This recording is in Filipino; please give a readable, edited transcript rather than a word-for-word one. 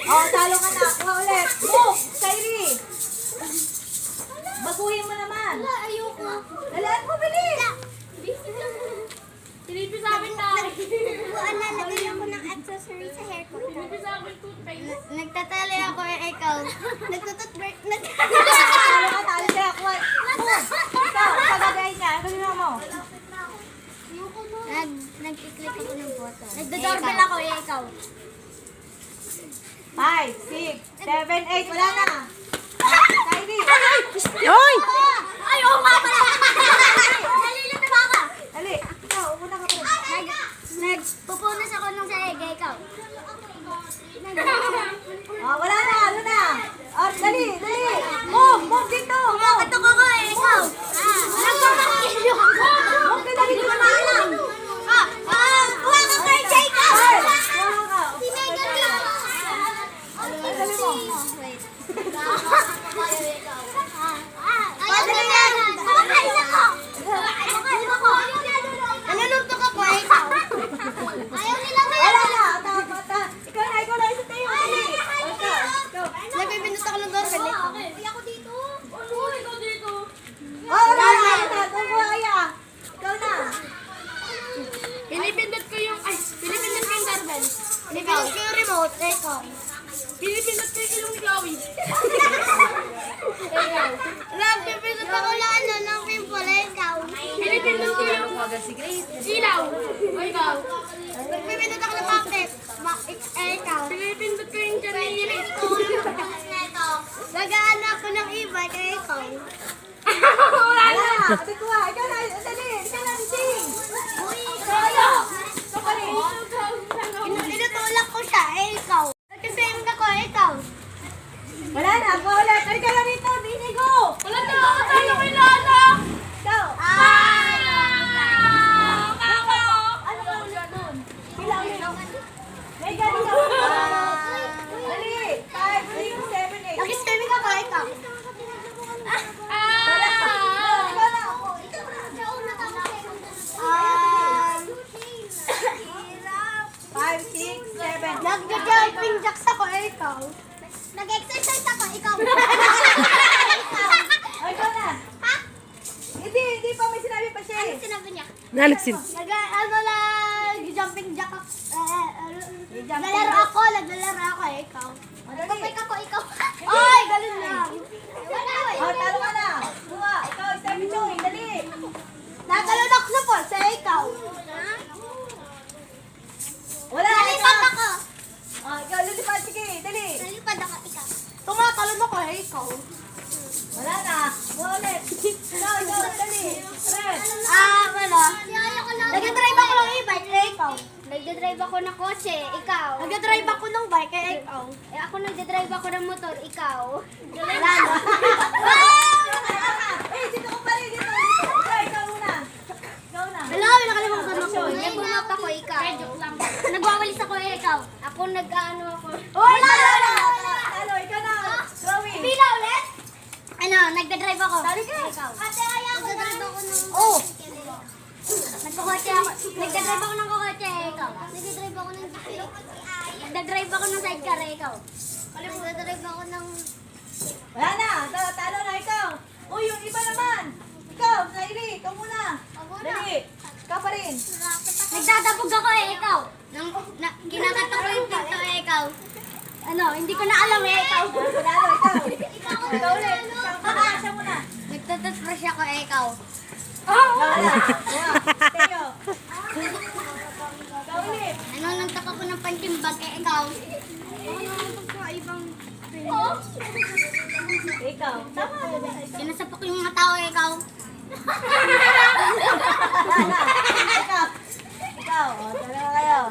Oh, talo ka na. Kuha ulit. Move, Kyrie. Baguhin mo naman. Wala, ayoko. Dalaan mo, bilis. Sinipi sa akin na. Nalagay ako ng accessory sa hair ko. Sinipi sa akin toothpaste. Nagtatali ako ikaw. Nagtututbreak. Talo ka, talo siya. Kuha. Move. Ikaw, pagagay ka. Ano mo? Nag-click ako ng button. Nagdo-doorbell ako ikaw. 5, 6, 7, 8. Wala na. Kyrie. Hoy! Ay, oo nga pala! Nalilito ba ka? Dali. Ikaw, una ka pa. Nagpupunas ako ng sarega, ikaw. Oh, wala na. Ano na? Oh, dali, dali. Move, move dito. Kumakit ako ko ikaw. Nagpamakilyo ako. Move ka dali. Di ba na alam? Kuha ka kay Jacob. Kuha ka. Si Megan lang. Dali mo. Wait. Ayaw nila. Kumakain ako. Kumakain ako. Naluluntok ako ikaw. Ayaw nila ba Wala na. Ikaw na, ikaw na. Isa tayo. Dali. Ikaw. Nagpipindot ako ng doorbell. Uy, ako dito. Uy, ikaw dito. Oh, wala na. Kuha kaya. Ikaw na. Pinipindot ko yung doorbell. Pinipindot ko yung remote. Ikaw. Pinipindot ko yung ilong ni Chloe. Ikaw. Nagpipindot ako ng pimple. Ikaw. Pinipindot ko yung ilaw. Ikaw. Nagpipindot ako ng magnet. Ikaw. Pinipindot ko yung chanili. Gagaan ako ng e-bike. Ikaw. Wala na. Ate kuha. Ikaw na. Dali. Ikaw na. Sing. Kaya. Ikaw pa rin. Tinutulak ko siya. Ikaw. Nagkasame ako. Ikaw. Wala na. Kuha ulit. Halika na rito. Bini go. Wala na ako tayo kilala. Ikaw. Ano ka ulit dun? Pila ulit. Megan, ikaw. Dali. 5, 6, 7, 8. Nagkasame ako. Ikaw. Wala. Ikaw na. Ako. Ikaw na. 5, 6, 7. Nag-jumping jacks ako. Ikaw. Nag-exercise ako. Ikaw. Oh, ikaw na. Ha? Hindi pa. May sinabi pa siya. Ano sinabi niya? Nalipsin. Nag-jumping jack ako. Naglalaro ako. Ikaw. Madali. Kapag ako, ikaw. Ay, galing na. Oh, talo ka na. Kuha. Ikaw, step join. Dali. Nagalun ako sa po sa ikaw. Wala. Nalipad ako. Oh, ikaw lulipad. Sige, dali. Nalipad ako, ikaw. Tumatalon ako ikaw. Wala na. Kuha ulit. Ikaw, dali. Red. Wala. Nag-drive ako ng e-bike, ikaw. Nag-drive ako ng kotse, ikaw. Nag-drive ako ng bike, ikaw. Ako nag-drive ako ng motor, ikaw. Wala na. Eh, dito ko pa rin. Dito. Ikaw muna. Ikaw na. Wala, may nakalimutan ako. Nag-bumap ako, ikaw. Nagwawalis ako, ikaw. Ako nag-ano ako. Hoy, talo. Talo, ikaw na. Chloe. Pila ulit? Ano, nagda-drive ako. Ikaw. Ate, ayaw ko. Nagda-drive ako ng... Oh. Nagkakotse ako. Nagda-drive ako ng kokotse, ikaw. Nagda-drive ako ng... Nagda-drive ako ng sidecar, ikaw. Nagda-drive ako ng... Wala na. Talo na ikaw. Oh, yung iba naman. Ikaw, Kyrie. Ikaw muna. Dali. Ikaw pa rin. Nagdadabog ako ikaw. Kinakatok ko yung pinto ikaw. Ano, hindi ko na alam ikaw. Talo, ikaw. Ikaw ulit. Ikaw, siya muna. Nagtututbrush ako ikaw. Wala. Tayo. Ikaw ulit. Ano, nagtak ako ng pantimbag ikaw. Ikaw. Tama. Sinasapok yung mga tao ikaw. Ikaw. Ikaw. O, dalawa kayo.